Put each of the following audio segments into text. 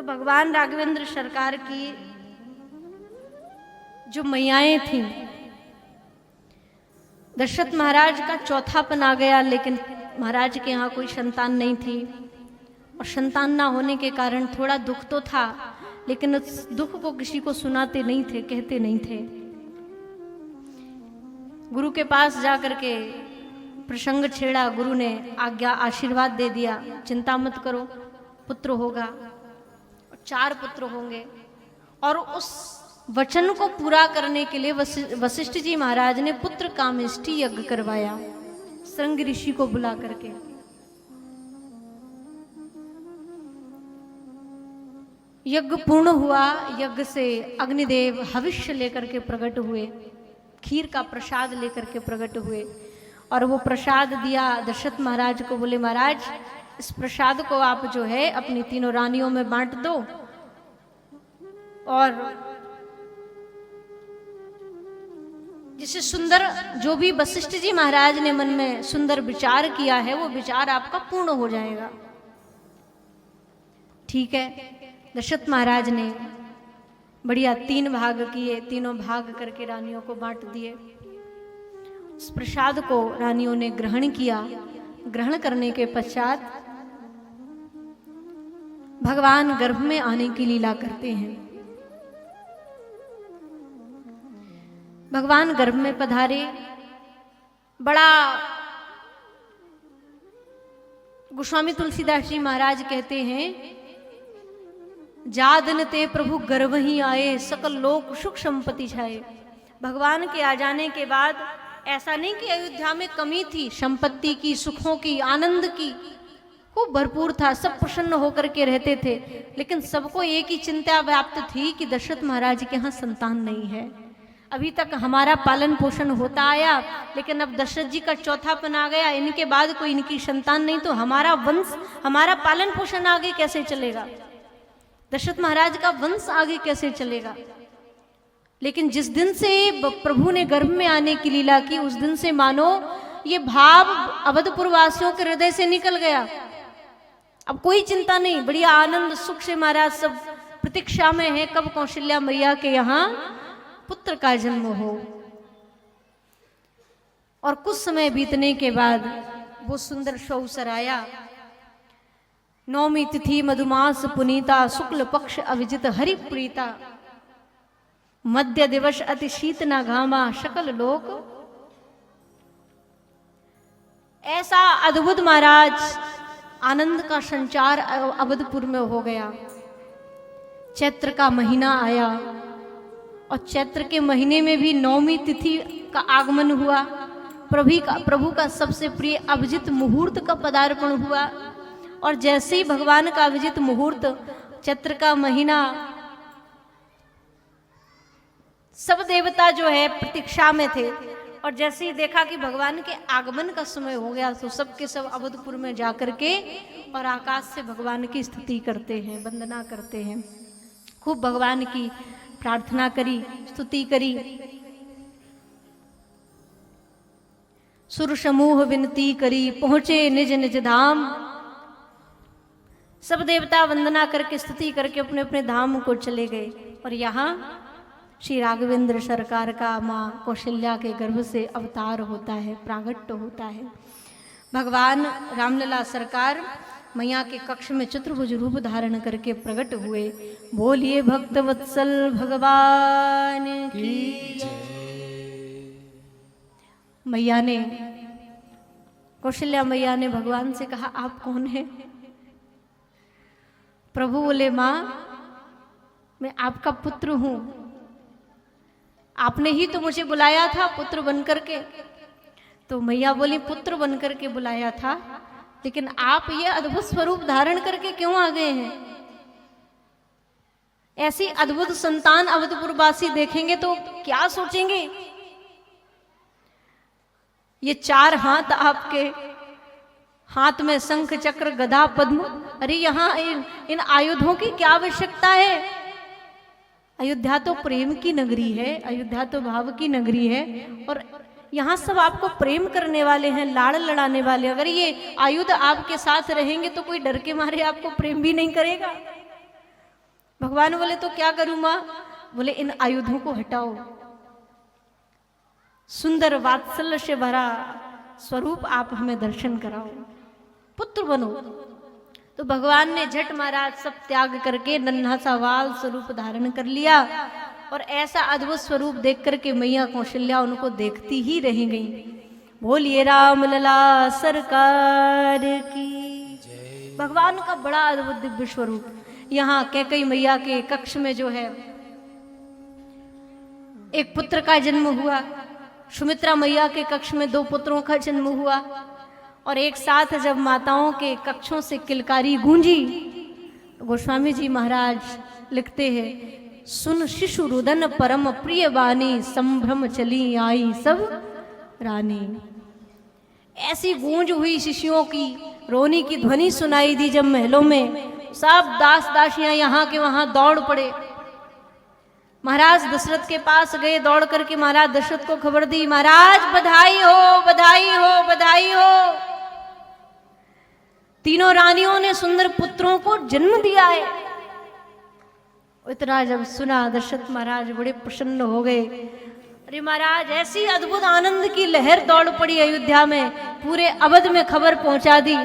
तो भगवान राघवेंद्र सरकार की जो मैयाएं थीं, दशरथ महाराज का चौथापन आ गया, लेकिन महाराज के यहाँ कोई संतान नहीं थी और संतान ना होने के कारण थोड़ा दुख तो था, लेकिन उस दुख को किसी को सुनाते नहीं थे, कहते नहीं थे। गुरु के पास जाकर के प्रसंग छेड़ा, गुरु ने आज्ञा आशीर्वाद दे दिया, चिंता मत करो, पुत्र होगा और 4 पुत्र होंगे। और उस वचन को पूरा करने के लिए वशिष्ठ जी महाराज ने पुत्र कामेष्टि यज्ञ करवाया, श्रृंग ऋषि को बुला करके। यज्ञ पूर्ण हुआ, यज्ञ से अग्निदेव हविष्य लेकर के प्रकट हुए, खीर का प्रसाद लेकर के प्रकट हुए और वो प्रसाद दिया दशरथ महाराज को। बोले महाराज, इस प्रसाद को आप जो है अपनी 3 रानियों में बांट दो और जिसे सुंदर, जो भी वशिष्ठ जी महाराज ने मन में सुंदर विचार किया है, वो विचार आपका पूर्ण हो जाएगा। ठीक है, दशरथ महाराज ने बढ़िया 3 भाग किए, तीनों भाग करके रानियों को बांट दिए। उस प्रसाद को रानियों ने ग्रहण किया। ग्रहण करने के पश्चात भगवान गर्भ में आने की लीला करते हैं। भगवान गर्भ में पधारे। बड़ा गोस्वामी तुलसीदास जी महाराज कहते हैं, जादन ते प्रभु गर्भ ही आए, सकल लोक सुख संपत्ति छाए। भगवान के आ जाने के बाद ऐसा नहीं कि अयोध्या में कमी थी, संपत्ति की, सुखों की, आनंद की खूब भरपूर था, सब प्रसन्न होकर के रहते थे, लेकिन सबको एक ही चिंता व्याप्त थी कि दशरथ महाराज के यहाँ संतान नहीं है। अभी तक हमारा पालन पोषण होता आया, लेकिन अब दशरथ जी का चौथापन आ गया, इनके बाद कोई इनकी संतान नहीं, तो हमारा वंश, हमारा पालन पोषण आगे कैसे चलेगा, दशरथ महाराज का वंश आगे कैसे चलेगा। लेकिन जिस दिन से प्रभु ने गर्भ में आने की लीला की, उस दिन से मानो ये भाव अवधपुर वासियों के हृदय से निकल गया। अब कोई चिंता नहीं, बढ़िया आनंद सुख से महाराज सब प्रतीक्षा में है, कब कौशल्या मैया के यहाँ पुत्र का जन्म हो। और कुछ समय बीतने के बाद वो सुंदर अवसर आया। 9वीं तिथि मधुमास पुनीता, शुक्ल पक्ष अविजित हरि प्रीता, मध्य दिवस अति शीत न घामा, सकल लोक। ऐसा अद्भुत महाराज आनंद का संचार अवधपुर में हो गया। चैत्र का महीना आया और चैत्र के महीने में भी 9वीं तिथि का आगमन हुआ। प्रभु का सबसे प्रिय अभिजित मुहूर्त का पदार्पण हुआ। और जैसे ही भगवान का अभिजित मुहूर्त, चैत्र का महीना, सब देवता जो है प्रतीक्षा में थे, और जैसे ही देखा कि भगवान के आगमन का समय हो गया, तो सबके सब अवधपुर में जाकर के और आकाश से भगवान की स्तुति करते हैं, वंदना करते हैं। खूब भगवान की प्रार्थना करी, स्तुति करी। सुर समूह विनती करी, पहुंचे निज निज धाम। सब देवता वंदना करके, स्तुति करके अपने अपने धाम को चले गए। और यहाँ श्री राघवेंद्र सरकार का माँ कौशल्या के गर्भ से अवतार होता है, प्रागट्य होता है। भगवान रामलला सरकार मैया के कक्ष में चतुर्भुज रूप धारण करके प्रकट हुए। बोलिए भक्त वत्सल भगवान की जय। मैया ने, कौशल्या मैया ने भगवान से कहा, आप कौन हैं? प्रभु बोले, माँ मैं आपका पुत्र हूं, आपने ही तो मुझे बुलाया था पुत्र बनकर के। तो मैया बोली, पुत्र बनकर के बुलाया था, लेकिन आप ये अद्भुत स्वरूप धारण करके क्यों आ गए हैं? ऐसी अद्भुत संतान अवधपुरवासी देखेंगे तो क्या सोचेंगे? ये 4 हाथ आपके, हाथ में शंख चक्र गदा पद्म, अरे यहाँ इन आयुधों की क्या आवश्यकता है? अयोध्या तो प्रेम की नगरी है, अयोध्या तो भाव की नगरी है, और यहाँ सब आपको प्रेम करने वाले हैं, लाड़ लड़ाने वाले। अगर ये आयुध आपके साथ रहेंगे तो कोई डर के मारे आपको प्रेम भी नहीं करेगा। भगवान बोले तो क्या करूं मां? बोले इन आयुधों को हटाओ, सुंदर वात्सल्य से भरा स्वरूप आप हमें दर्शन कराओ, पुत्र बनो। तो भगवान ने झट महाराज सब त्याग करके नन्हा सा बाल स्वरूप धारण कर लिया और ऐसा अद्भुत स्वरूप देख करके मैया कौशल्या उनको देखती ही रह गई। बोलिए राम लला सरकार की। भगवान का बड़ा अद्भुत दिव्य स्वरूप। यहाँ कैकेयी मैया के कक्ष में जो है एक पुत्र का जन्म हुआ, सुमित्रा मैया के कक्ष में 2 पुत्रों का जन्म हुआ और एक साथ जब माताओं के कक्षों से किलकारी गूंजी, गोस्वामी जी महाराज लिखते हैं, सुन शिशु रुदन परम प्रिय बानी, संभ्रम चली आई सब रानी। ऐसी गूंज हुई शिशुओं की, रोनी की ध्वनि सुनाई दी जब महलों में, सब दास दासियां यहाँ के वहां दौड़ पड़े। महाराज दशरथ के पास गए, दौड़ करके महाराज दशरथ को खबर दी, महाराज बधाई हो, बधाई हो, बधाई हो, तीनों रानियों ने सुंदर पुत्रों को जन्म दिया है। इतना जब सुना दशरथ महाराज बड़े प्रसन्न हो गए। अरे महाराज ऐसी अद्भुत आनंद की लहर दौड़ पड़ी अयोध्या में, पूरे अवध में खबर पहुंचा दी।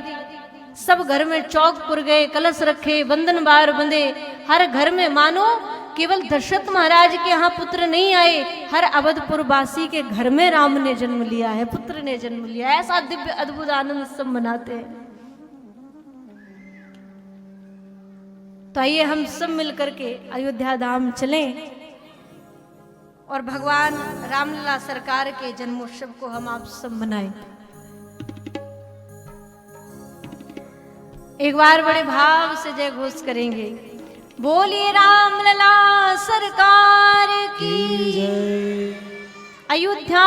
सब घर में चौक पुर गए, कलश रखे, बंधन बार बंधे, हर घर में मानो केवल दशरथ महाराज के यहाँ पुत्र नहीं आए, हर अवधपुर वासी के घर में राम ने जन्म लिया है, पुत्र ने जन्म लिया है। ऐसा दिव्य अद्भुत आनंद सब मनाते हैं। तो आइए हम सब मिलकर के अयोध्या धाम चलें और भगवान रामलला सरकार के जन्मोत्सव को हम आप सब मनाएं। एक बार बड़े भाव से जय घोष करेंगे, बोलिए रामलला सरकार की जय। अयोध्या